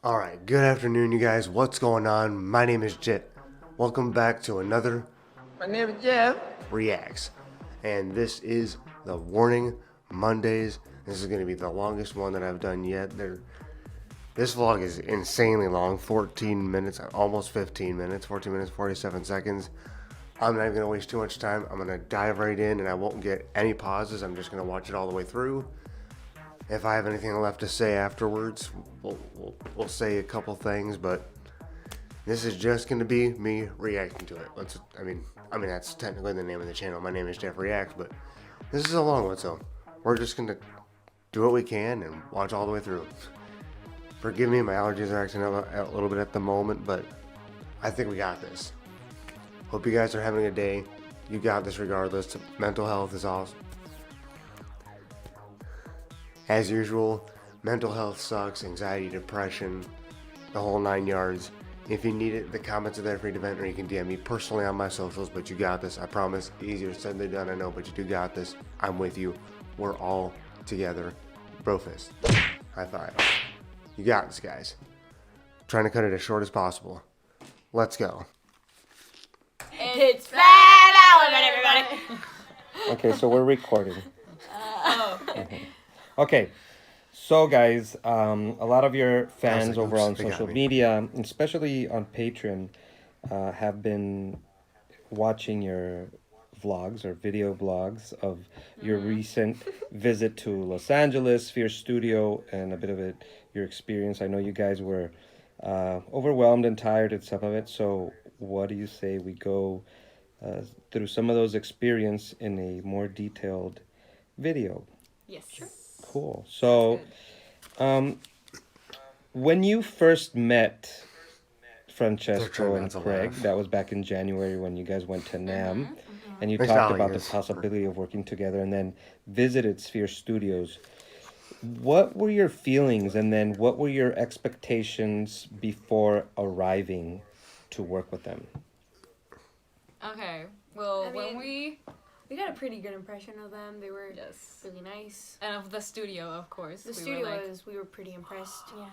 Alright, good afternoon, you guys. What's going on? My name is Jet. Welcome back to another My name is Jeff. Reacts. And this is the Warning Mondays. This is going to be the longest one that I've done yet. This vlog is insanely long, 14 minutes, almost 15 minutes, 14 minutes, 47 seconds. I'm not even going to waste too much time. I'm going to dive right in and I won't get any pauses. I'm just going to watch it all the way through. If I have anything left to say afterwards, we'll say a couple things, but this is just going to be me reacting to it. I mean that's technically the name of the channel. My name is Jeff Reacts, but this is a long one, so we're just going to do what we can and watch all the way through. Forgive me, my allergies are acting up a little bit at the moment, but I think we got this. Hope you guys are having a day. You got this regardless. Mental health is awesome. As usual, mental health sucks, anxiety, depression, the whole 9 yards. If you need it, the comments are there for you to vent, or you can DM me personally on my socials, but you got this, I promise. Easier said than done, I know, but you do got this. I'm with you. We're all together. Bro fist. High five. You got this, guys. Trying to cut it as short as possible. Let's go. It's Fat Element, everybody! Okay, so we're recording. Okay. Okay, so guys, a lot of your fans like, over oops, on they got social me. media, especially on Patreon, have been watching your vlogs or video blogs of your recent visit to Los Angeles, Sphere Studio, and a bit of your experience. I know you guys were overwhelmed and tired at some of it, so what do you say we go through some of those experience in a more detailed video? Yes. Sure. Cool. So, when you first met Francesco and not to Craig, laugh. that was back in January when you guys went to NAMM, and you Thanks, talked Valley, about the yes. possibility of working together, and then visited Sphere Studios. What were your feelings, and then what were your expectations before arriving to work with them? Okay. Well, I when mean- We got a pretty good impression of them. They were yes, really nice. and of the studio, of course. The we studio were like, we were pretty impressed. Yeah.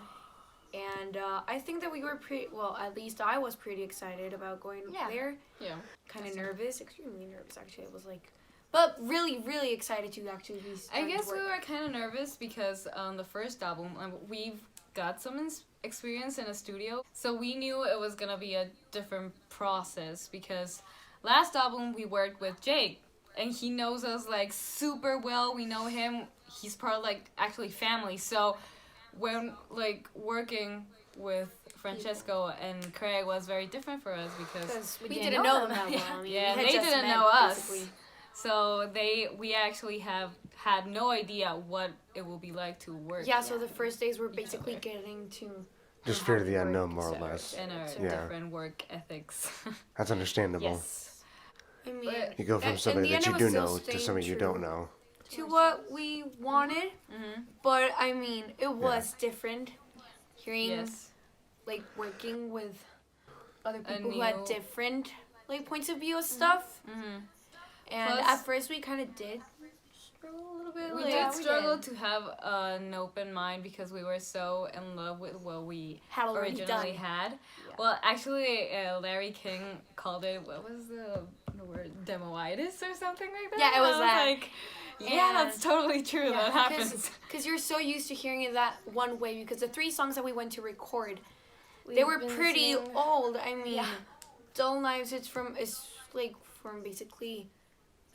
And I think that we were well, at least I was pretty excited about going Yeah. there. yeah. Kind of nervous, extremely nervous actually. I was like, but really, really excited to actually be I starting guess to we work. were kind of nervous because on the first album, we've got some experience in a studio, so we knew it was gonna be a different process because last album we worked with Jake, and he knows us like super well. We know him. He's part of like actually family. So when like working with Francesco and Craig was very different for us because Because we didn't didn't know know them them. that well. I mean, yeah, we had they just didn't met, know us. basically. So we actually have had no idea what it will be like to work. Yeah, so the first days were basically other. getting to Just how fear to the work, unknown, more or etc., less. and our etc. Yeah. different work ethics. That's understandable. Yes. I mean, But- You go from in somebody the that end, you it do was still know to staying somebody you true don't know. to what we wanted, Mm-hmm. but I mean, it was different hearing Yes. like working with other A people who had new- different like points of view of stuff. Mm-hmm. And Plus- at first we kind of did struggle a little bit. We like, did struggle to have an open mind because we were so in love with what we had already originally done. had. Yeah. Well, actually, Larry King called it, what was the word, demoitis or something like that? Yeah, it was And I that. like, yeah, And- that's totally true. That happens. Because you're so used to hearing it that one way. Because the 3 songs that we went to record, they We've were been pretty listening- old. I mean, Yeah. Dull Knives. It's like from basically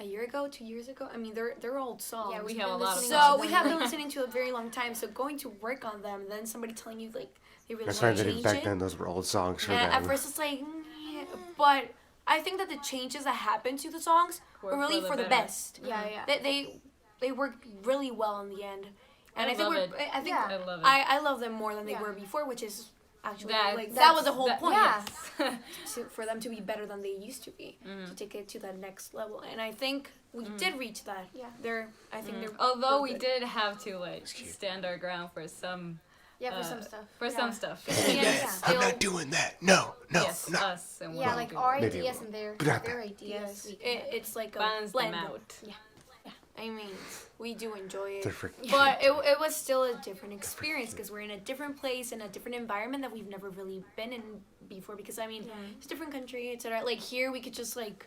a year ago, 2 years ago. I mean, they're old songs. Yeah, We we've have a been lot of listening So to we them. have been listening to a very long time. So going to work on them, then somebody telling you like they really That's want right, to that change back it. then those were old songs for And them. at first it's like, but I think that the changes that happened to the songs were really for the better. best. Yeah, yeah. They worked really well in the end. And I I think love we're it. I think Yeah. I love it. I love them more than they Yeah. were before, which is actually That- like that was the whole that- point. yeah. For them to be better than they used to be, Mm-hmm. to take it to that next level. And I think we did reach that. Yeah. I think they're Although real we good. did have to like stand our ground for some Yeah, for uh, some stuff. For yeah. some stuff. In the end, Yeah. it's I'm still- not doing that. No, no, yes, no. us and Yeah, what like we our do. Maybe ideas we'll- and their Good at their that. ideas. Yes, we can- it's like a balance blend. them out. I mean, we do enjoy it. Different. But it was still a different experience because we're in a different place, in a different environment that we've never really been in before. Because, I mean, it's a different country, etc. Like, here we could just, like,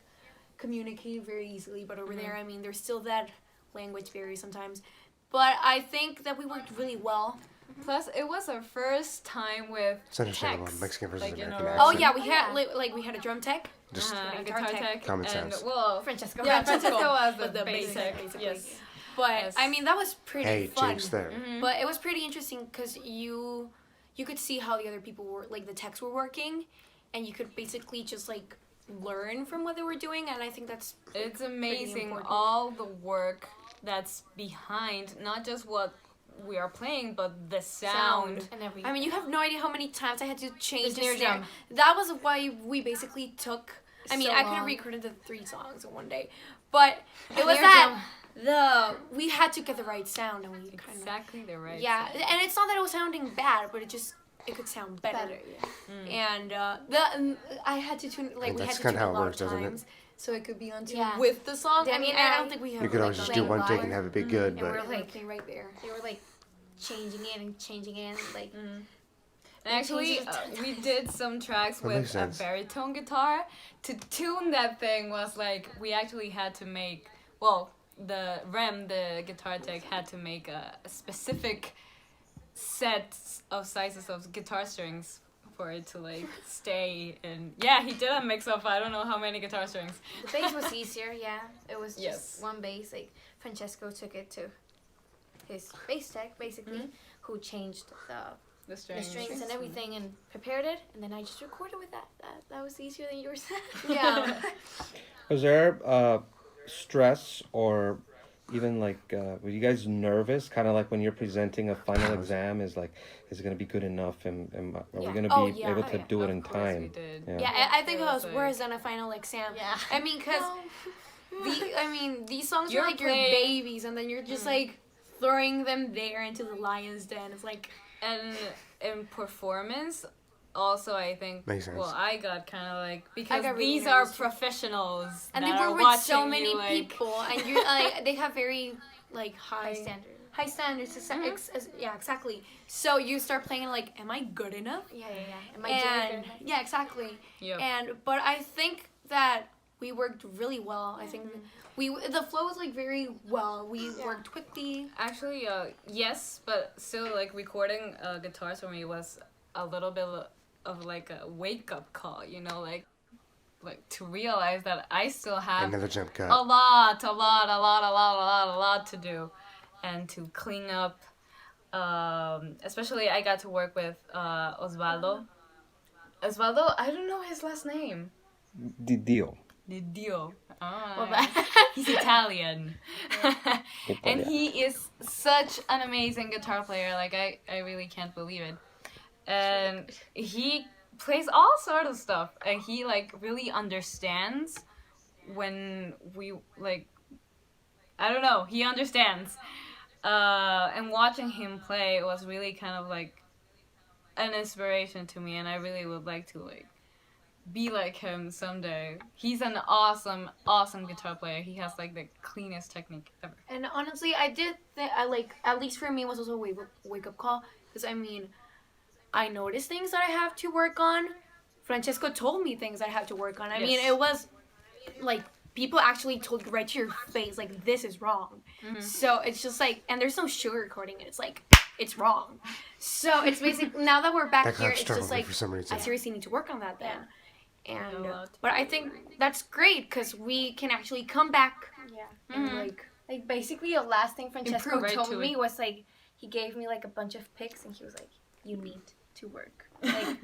communicate very easily. But over there, I mean, there's still that language barrier sometimes. But I think that we worked really well. Plus, it was our first time with It's understandable. techs, Mexican versus like, in American a row. accent. Oh, yeah, we had, like, we had a drum tech. Just a guitar guitar tech. tech. Common and, sense. well, Francesco. yeah, Francesco was the was the basic. basically. Yes. But, Yes. I mean, that was pretty hey, fun. Jake's there. But it was pretty interesting because you could see how the other people were, like, the techs were working, and you could basically just, like, learn from what they were doing, and I think that's It's amazing important. all the work that's behind not just what we are playing, but the sound. And every I mean, you have no idea how many times I had to change The the snare snare. drum. That was why we basically took. I mean, So I could have long. recorded the 3 songs in one day, but it was Snare that we had to get the right sound, and we kind of Exactly the right. and it's not that it was sounding bad, but it could sound better. better, yeah. And I had to tune like And we had that's to kinda tune how a it lot works, of doesn't it? times, so it could be on tune Yeah. with the song. I Danny mean, and I I- don't think we have. You could like, always just a do lane one take line, and have it be good, and we're but like right there. They were like changing it and changing it, like And actually, changes it we did some tracks That with makes a sense. baritone guitar. To tune that thing was like, we actually had to make, well, the guitar tech, had to make a specific set of sizes of guitar strings for it to like stay in. Yeah, he did a mix of I don't know how many guitar strings. the bass was easier. Yeah, it was just Yes. one bass. Like Francesco took it to his bass tech, basically, who changed The the strings. strings and everything and prepared it, and then I just recorded with that. That was easier than yours. Yeah. Was there stress or even like were you guys nervous? Kind of like when you're presenting a final exam, is it going to be good enough, and are we Yeah. going to Oh, be yeah. able Oh, to yeah. do it Of in course we time? did. Yeah, I think It it was was like- worse than a final exam. Yeah. I mean, because these songs You're are like your playing- babies, and then you're just like throwing them there into the lion's den. It's like, And in performance, also I think, Makes sense. well, I got kind of like, because got really these are nervous too. professionals and that they are work with watching so many you, like, people, and you're like, they have very like High standard. high standards. Yeah, exactly. So you start playing and like, am I good enough? Yeah. Am I doing it And very nice? yeah, exactly. Yep. And but I think that we worked really well. I think the flow was like very well. We worked quickly. Actually, yes, but still, like, recording guitars for me was a little bit of like a wake-up call, you know, like to realize that I still have Another jump cut. a lot to do, and to clean up. Especially, I got to work with Osvaldo. Osvaldo, I don't know his last name. The deal. The Dio. Well, He's Italian. And Italian. he is such an amazing guitar player. Like, I really can't believe it. And he plays all sort of stuff. And he, like, really understands when we, like, I don't know. He understands. And watching him play was really kind of, like, an inspiration to me. And I really would like to, like, be like him someday. He's an awesome guitar player. He has like the cleanest technique ever. And honestly, I did think I like, at least for me, it was also a wake up call, because I mean, I noticed things that I have to work on. Francesco told me things I have to work on. I mean, Yes. it was like people actually told you right to your face, like, this is wrong. So it's just like, and there's no sugarcoating it. It's like, it's wrong. So it's basically, now that we're back That here, got it's struck just with me like, for some reason. I seriously need to work on that then. And a lot. but I think that's great because we can actually come back Yeah. and like, Like basically, the last thing Francesco Improve right told to me it. was like he gave me like a bunch of picks and he was like, "You need to work like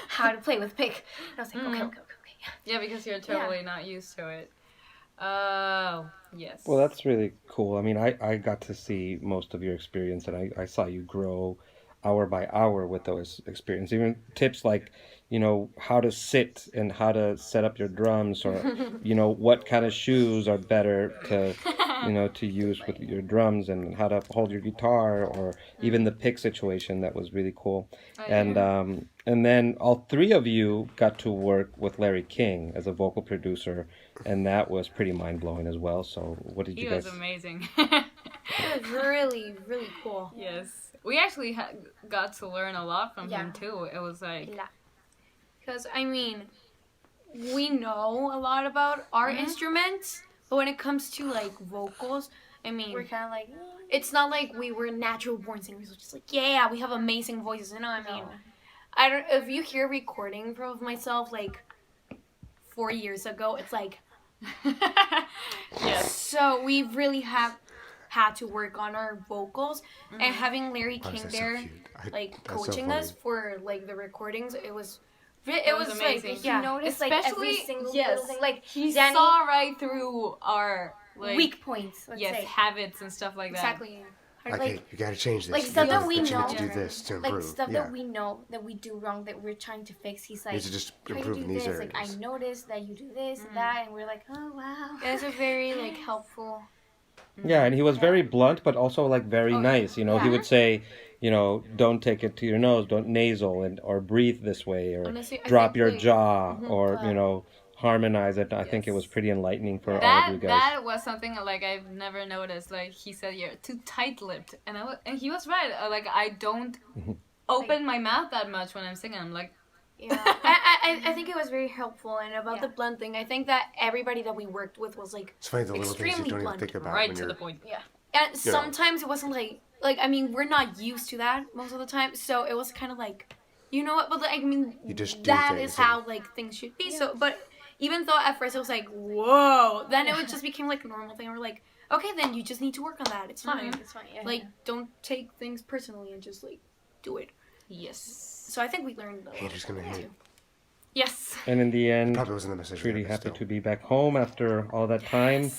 how to play with pick." And I was like, "Okay." Yeah, because you're totally not used to it. Oh, yes. Well, that's really cool. I mean, I got to see most of your experience, and I saw you grow hour by hour with those experiences. Even tips like, you know, how to sit and how to set up your drums, or, you know, what kind of shoes are better to you know, to use with your drums and how to hold your guitar, or even the pick situation. That was really cool. And then all three of you got to work with Larry King as a vocal producer, and that was pretty mind blowing as well. So what did He you was guys? amazing. It was really, really cool. Yes. We actually got to learn a lot from him Yeah. too. It was like, Because, I mean, we know a lot about our instruments, but when it comes to, like, vocals, I mean, We're kind of like, it's not like we were natural born singers. We're just like, yeah, we have amazing voices. You know, I mean, No. I don't. If you hear a recording of myself like 4 years ago, it's like, yes. so we really have had to work on our vocals, and having Larry Oh, King that's so there, cute. like that's so coaching us funny. for like the recordings, it was was amazing. like, he yeah, noticed like every Especially- single yes. little thing. Like He Danny, saw right through our like weak points. Let's yes say. habits and stuff like that. exactly. Like, like- hey, you gotta change this. like You stuff gotta- that we you need know- to do this to Like improve. stuff yeah. that we know that we do wrong that we're trying to fix. He's like, Needs to just try to improve do in these this. areas. Like I noticed that you do this and that, and we're like, oh wow. It was a very like helpful. Yeah, and he was very blunt, but also like very nice. You know, he yeah. would say, you know, don't take it to your nose, don't nasal, and or breathe this way, or Honestly, I drop think your we- jaw, or you know, harmonize it. I think it was pretty enlightening for all of you guys. That was something like I've never noticed. Like he said, you're too tight-lipped, and and he was right. Like I don't open my mouth that much when I'm singing. I'm like, Yeah, I think it was very helpful, and about the blunt thing, I think that everybody that we worked with was like, It's funny the little things you extremely don't even blunt. think about right when to you're. the point. and sometimes it wasn't like I mean we're not used to that most of the time, so it was kind of like, you know what? But like, I mean, You just do that things is how like things should be. So, but even though at first it was like, whoa, then it would just became like a normal thing. We're like, okay, then you just need to work on that. It's fine. It's fine. Yeah. Like, don't take things personally and just like do it. Yes. So I think we learned a lot. Haters gonna hate. Yes. And in the end, Probably wasn't the message. pretty there, but happy still. to be back home after all that time,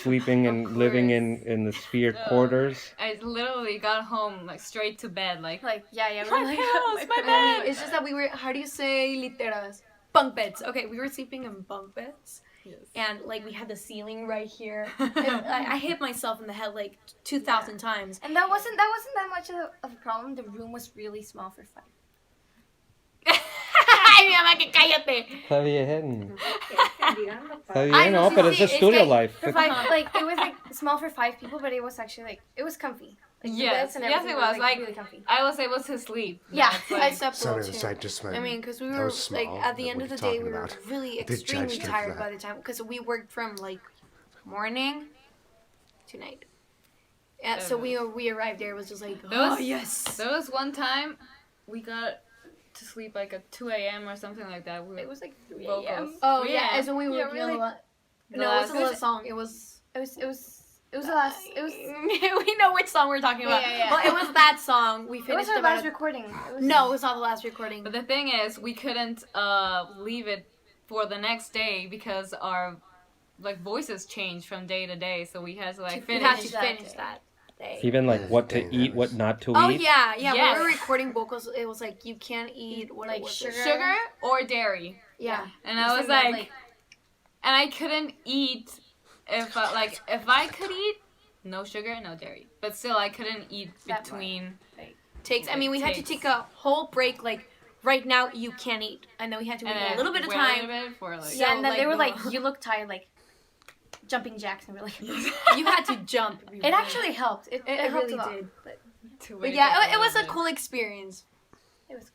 sleeping and living in the Sphere quarters. I literally got home like straight to bed. Like yeah. We're my like, pillows, my I mean, bed. it's just that we were, how do you say literas? Bunk beds. Okay, we were sleeping in bunk beds. Yes. And like we had the ceiling right here. And I hit myself in the head like 2,000 times. And that wasn't that much of a problem. The room was really small for 5. Ay, mi mamá, que cállate. Está bien. Está Ay, bien, no, no, sí, pero sí, it's just es studio que life. For 5, like it was like small for 5 people, but it was actually like it was comfy. Like, the Yes, beds and yes, everything it was, like- really comfy. I was able to sleep. Yeah, That's I like, slept Sun well on the too. side just went. I mean, because we That were was like small, at the but end what of the are you day, talking we were about? really They extremely judged her for tired that. by the time because we worked from like morning to night. Yeah, so we arrived there. It was just like, There was- oh yes. there was one time we got to sleep like at 2 a.m. or something like that. We It was like 3 vocals. a.m. Oh Yeah. yeah, and so we were Yeah, working really. on a lot. The No, it last- wasn't a song. It was. It was the last. It was. we know which song we're talking about. Yeah. Well, it was that song. We It was finished our about last recording. It was, No, it was not the last recording. But the thing is, we couldn't leave it for the next day because our like voices changed from day to day, so we had to like we finish. had to that finish day. that day. Even like what to Dang, eat, that what was- not to Oh eat. yeah. Yes. When we were recording vocals, it was like you can't eat what Like was sugar. it? Sugar or dairy, Yeah. and I was Something like, and I couldn't eat if I could eat no sugar, no dairy, but still I couldn't eat That between. Takes. I mean, we had to Takes. take a whole break. Like right now, you can't eat, and then we had to wait And a little bit of wait a time. little bit for like. So, Yeah, and then they like, were like, the- "You look tired," like jumping jacks, and we're like, You had to jump. it actually helped. It It helped really a lot. did. But to But wake yeah, up it was a little cool experience. it was.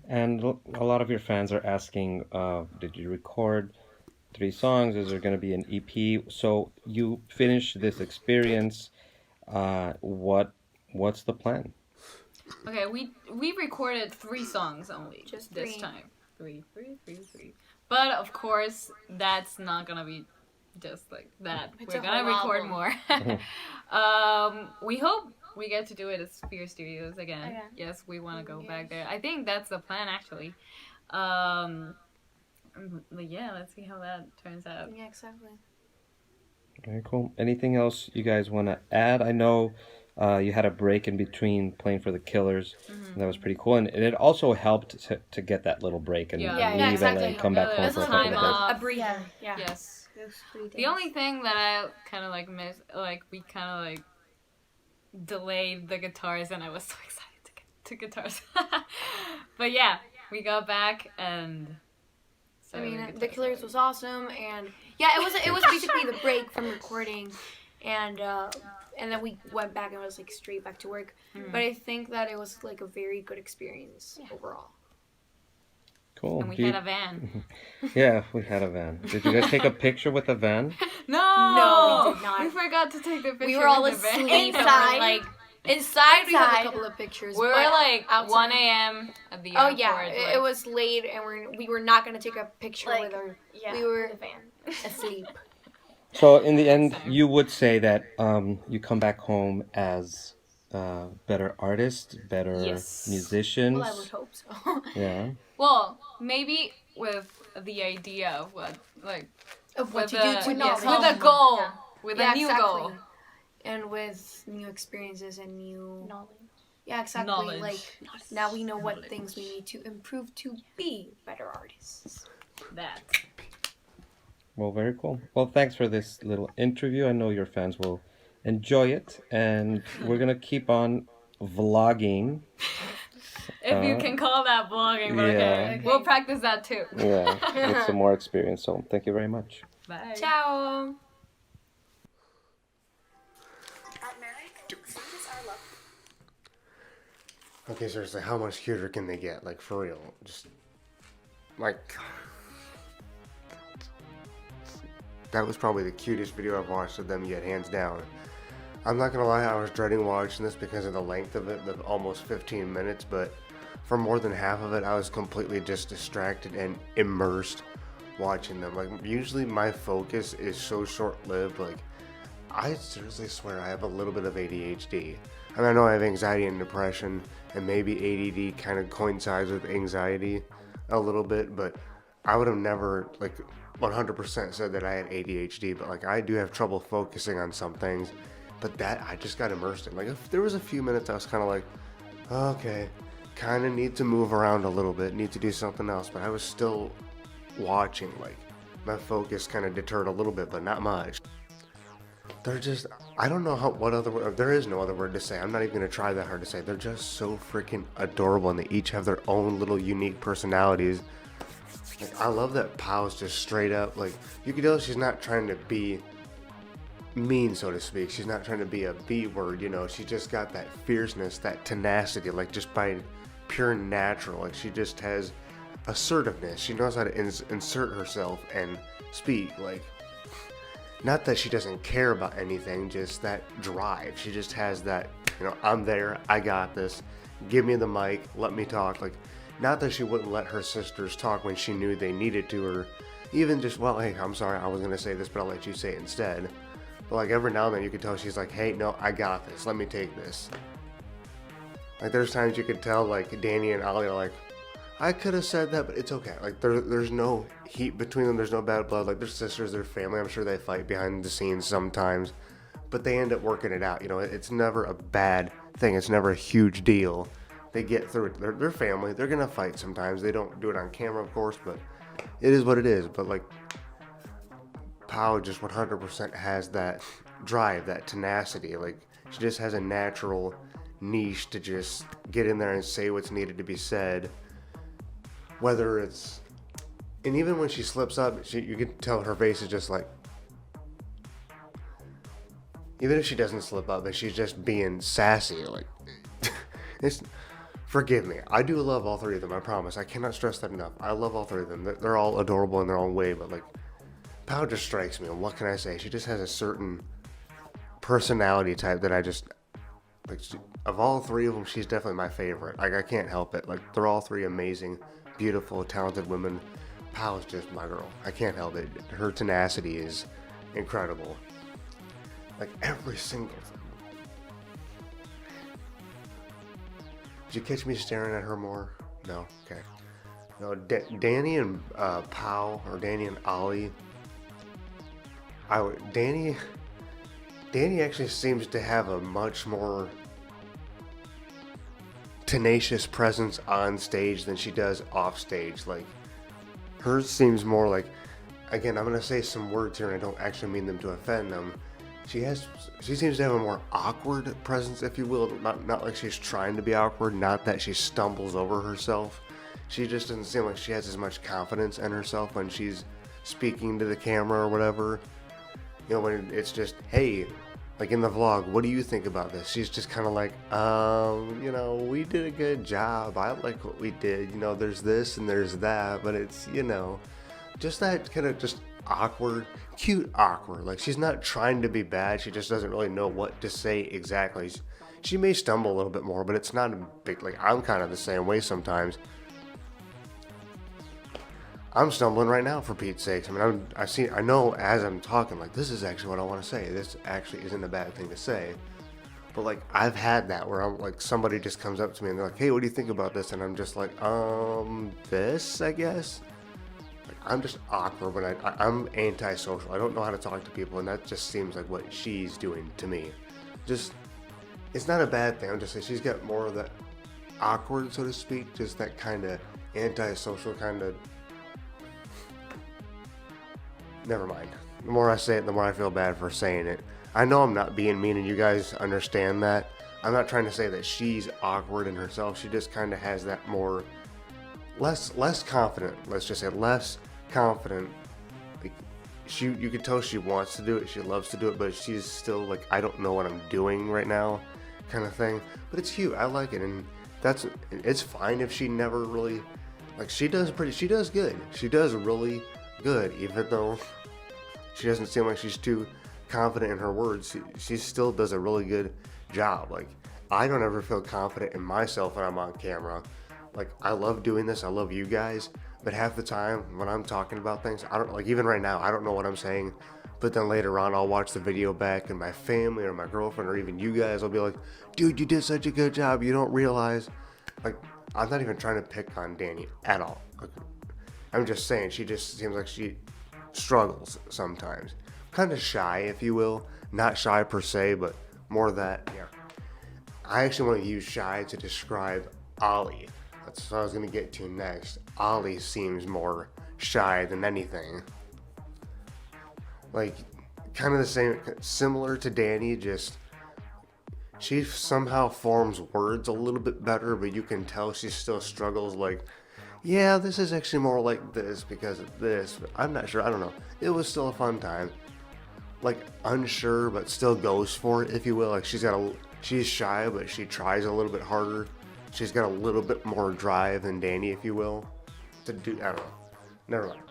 And a lot of your fans are asking, did you record 3 songs? Is there going to be an EP? So you finish this experience. What's the plan? bit. Okay, we recorded 3 songs only Just this 3. time. Three. But of course, that's not gonna be just like that. It's We're a gonna whole record album. more. We hope we get to do it at Sphere Studios again. Okay. Yes, we want to go back there. I think that's the plan actually. But yeah, let's see how that turns out. Yeah, exactly. Very cool. Anything else you guys want to add? I know you had a break in between playing for the Killers. And that was pretty cool. And it also helped to get that little break and Yeah. Yeah, leave exactly. LA and come back Yeah, home that's for a time couple of days. off. A breather. Yeah. Yeah. Yes. Those 3 days. The only thing that I kind of like missed, like we kind of like delayed the guitars, and I was so excited to get to guitars. But yeah, we got back and. I started mean, with The guitars Killers already. was awesome, and yeah, it was basically the break from recording, and then we went back and it was like straight back to work. But I think that it was like a very good experience overall. Cool. And we Do you- had a van. Yeah, we had a van. Did you guys take a picture with the van? No, we did not. We forgot to take the picture. We were all with the van. asleep. And Inside. we're like inside. We have a Inside. couple of pictures. We were but like outside- 1 a.m. at the Oh airport. yeah, like, it was late, and we were not gonna take a picture Like, with our yeah, we were the van. asleep. So in the end, you would say that you come back home as better artist, better Yes. musicians. Well, I would hope so. Yeah. Well, maybe with the idea of what, like, Of what with to the, do to yes, knowledge. with a goal, Yeah. with Yeah, a new exactly. goal. And with new experiences and new Knowledge. yeah, exactly. Knowledge. Like now we know what things we need to improve to be better artists. That. Well, very cool. Well, thanks for this little interview. I know your fans will enjoy it, and we're gonna keep on vlogging. If you can call that vlogging, but yeah. okay. We'll practice that too. Yeah, with some more experience. So thank you very much. Bye. Ciao. At Merrick, food is our love. Okay, seriously, how much cuter can they get? Like, for real. Just, like... That was probably the cutest video I've watched of them yet, hands down. I'm not gonna lie, I was dreading watching this because of the length of it, the almost 15 minutes, but for more than half of it, I was completely just distracted and immersed watching them. Like, usually my focus is so short-lived, like, I seriously swear I have a little bit of ADHD. I mean, I know I have anxiety and depression, and maybe ADD kind of coincides with anxiety a little bit, but I would have never, like, 100% said that I had ADHD, but, like, I do have trouble focusing on some things, but that, I just got immersed in. Like, if there was a few minutes I was kind of like, okay, kind of need to move around a little bit, need to do something else, but I was still watching, like, my focus kind of deterred a little bit, but not much. They're just, I don't know what other word, there is no other word to say. I'm not even going to try that hard to say. They're just so freaking adorable, and they each have their own little unique personalities. Like, I love that Pow's just straight up, like, you can tell she's not trying to be mean, so to speak. She's not trying to be a B word, you know. She just got that fierceness, that tenacity, like, just by pure natural. Like, she just has assertiveness. She knows how to insert herself and speak, like, not that she doesn't care about anything, just that drive. She just has that, you know, I'm there, I got this, give me the mic, let me talk. Like, not that she wouldn't let her sisters talk when she knew they needed to, or even just, well, hey, I'm sorry, I was going to say this, but I'll let you say it instead. But, like, every now and then you could tell she's like, hey, no, I got this, let me take this. Like, there's times you could tell, like, Danny and Ollie are like, I could have said that, but it's okay. Like, there's no heat between them. There's no bad blood. Like, they're sisters, they're family. I'm sure they fight behind the scenes sometimes, but they end up working it out. You know, it's never a bad thing. It's never a huge deal. They get through it. They're family. They're gonna fight sometimes. They don't do it on camera, of course, but it is what it is. But, like, Pow just 100% has that drive, that tenacity. Like, she just has a natural niche to just get in there and say what's needed to be said. Whether it's, and even when she slips up, you can tell her face is just like, even if she doesn't slip up, and she's just being sassy, like, it's, forgive me, I do love all three of them, I promise, I cannot stress that enough. I love all three of them, they're all adorable in their own way, but, like, Pow just strikes me, and what can I say, she just has a certain personality type that I just, like, of all three of them, she's definitely my favorite. Like, I can't help it, like, they're all three amazing, beautiful, talented women. Pow's just my girl. I can't help it. Her tenacity is incredible. Like, every single thing. Did you catch me staring at her more? No? Okay. No, Danny and Pow, or Danny and Ollie. Danny actually seems to have a much more tenacious presence on stage than she does off stage. Like, hers seems more like, again, I'm gonna say some words here, and I don't actually mean them to offend them. She seems to have a more awkward presence, if you will. Not like she's trying to be awkward. Not that she stumbles over herself. She just doesn't seem like she has as much confidence in herself when she's speaking to the camera or whatever. You know, when it's just, hey, like in the vlog, what do you think about this? She's just kind of like, you know, we did a good job. I like what we did. You know, there's this and there's that, but it's, you know, just that kind of just awkward, cute awkward. Like, she's not trying to be bad. She just doesn't really know what to say exactly. She may stumble a little bit more, but it's not a big, like, I'm kind of the same way sometimes. I'm stumbling right now, for Pete's sakes. I mean, I know as I'm talking, like, this is actually what I want to say. This actually isn't a bad thing to say. But, like, I've had that where I'm, like, somebody just comes up to me and they're like, hey, what do you think about this? And I'm just like, this, I guess? Like, I'm just awkward when I'm antisocial. I don't know how to talk to people, and that just seems like what she's doing to me. Just, it's not a bad thing. I'm just saying she's got more of that awkward, so to speak, just that kind of antisocial kind of. Never mind. The more I say it, the more I feel bad for saying it. I know I'm not being mean, and you guys understand that. I'm not trying to say that she's awkward in herself. She just kind of has that more, less confident. Let's just say less confident. Like, you can tell she wants to do it. She loves to do it, but she's still like, I don't know what I'm doing right now, kind of thing. But it's cute. I like it, and it's fine if she never really, like, she does good. She does really good, even though she doesn't seem like she's too confident in her words. She still does a really good job. Like, I don't ever feel confident in myself when I'm on camera. Like, I love doing this. I love you guys. But half the time when I'm talking about things, I don't, like, even right now, I don't know what I'm saying. But then later on, I'll watch the video back, and my family or my girlfriend or even you guys will be like, dude, you did such a good job. You don't realize. Like, I'm not even trying to pick on Danny at all. Like, I'm just saying, she just seems like she struggles sometimes. Kind of shy, if you will. Not shy per se, but more that, yeah. I actually want to use shy to describe Ollie. That's what I was going to get to next. Ollie seems more shy than anything. Like, kind of the same, similar to Danny, just she somehow forms words a little bit better, but you can tell she still struggles, like, yeah, this is actually more like this because of this. I'm not sure. I don't know. It was still a fun time. Like, unsure, but still goes for it, if you will. Like, she's shy, but she tries a little bit harder. She's got a little bit more drive than Danny, if you will. I don't know. Never mind.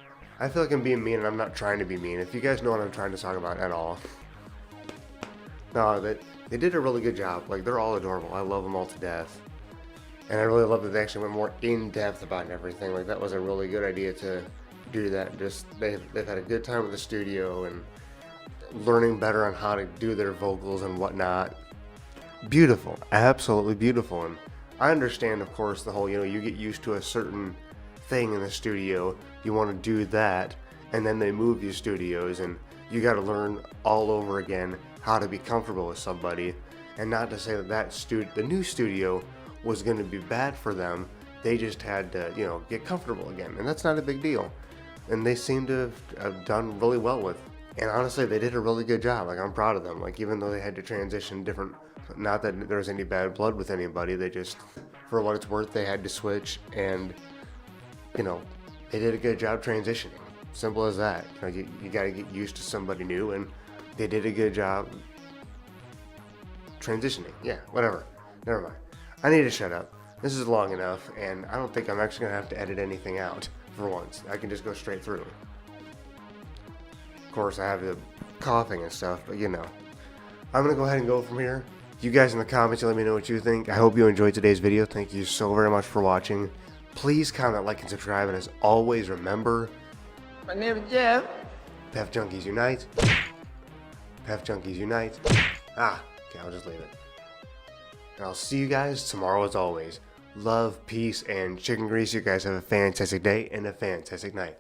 I feel like I'm being mean, and I'm not trying to be mean. If you guys know what I'm trying to talk about at all. No, they did a really good job. Like, they're all adorable. I love them all to death. And I really love that they actually went more in-depth about everything. Like, that was a really good idea to do that. Just, they've had a good time with the studio and learning better on how to do their vocals and whatnot. Beautiful. Absolutely beautiful. And I understand, of course, the whole, you get used to a certain thing in the studio. You want to do that, and then they move you studios, and you got to learn all over again how to be comfortable with somebody. And not to say that the new studio was going to be bad for them. They just had to, get comfortable again, and that's not a big deal. And they seem to have done really well with. And honestly, they did a really good job. Like, I'm proud of them. Like, even though they had to transition different, not that there was any bad blood with anybody, they just, for what it's worth, they had to switch, and they did a good job transitioning. Simple as that. You got to get used to somebody new, and they did a good job transitioning. Yeah, whatever. Never mind. I need to shut up. This is long enough, and I don't think I'm actually going to have to edit anything out for once. I can just go straight through. Of course, I have the coughing and stuff, but I'm going to go ahead and go from here. You guys in the comments, let me know what you think. I hope you enjoyed today's video. Thank you so very much for watching. Please comment, like, and subscribe, and as always, remember... My name is Jeff. Pef Junkies Unite. Pef Junkies Unite. Okay, I'll just leave it. And I'll see you guys tomorrow as always. Love, peace, and chicken grease. You guys have a fantastic day and a fantastic night.